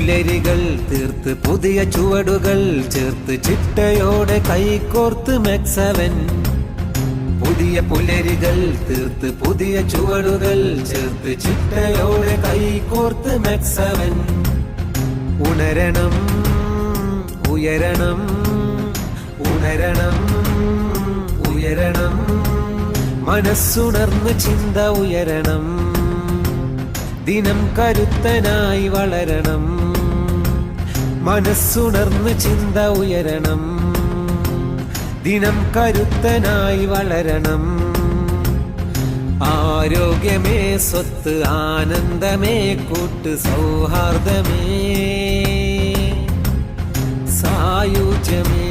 പുലരികൾ തീർത്ത് പുതിയ ചുവടുകൾ ചേർത്ത് ചിട്ടയോടെ കൈകോർത്ത് മെക്സവൻ. പുതിയ പുലരികൾ തീർത്ത് പുതിയ ചുവടുകൾ ചേർത്ത് ചിട്ടയോടെ കൈകോർത്ത് മെക്സവൻ. ഉണരണം ഉയരണം ഉണരണം ഉയരണം, മനസ്സുണർന്ന് ചിന്ത ഉയരണം, ദിനം കരുത്തനായി വളരണം. മനസ്സുണർന്ന് ചിന്ത ഉയരണം, ദിനം കരുത്തനായി വളരണം. ആരോഗ്യമേ സ്വത്ത്, ആനന്ദമേ കൂട്ട്, സൗഹാർദ്ദമേ സായുജ്യമേ,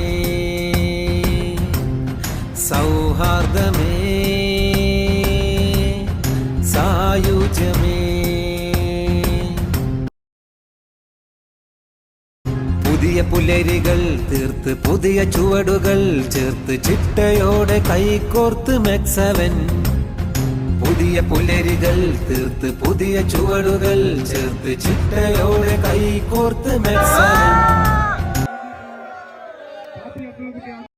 സൗഹാർദ്ദമേ സായുജ്യമേ. പുതിയ പുലരികൾ തീർത്ത് പുതിയ ചുവടുകൾ ചേർത്ത് ചിട്ടയോടെ കൈകോർത്ത് മെക്സവൻ. പുതിയ പുലരികൾ തീർത്ത് പുതിയ ചുവടുകൾ ചേർത്ത് ചിട്ടയോടെ കൈകോർത്ത് മെക്സവൻ.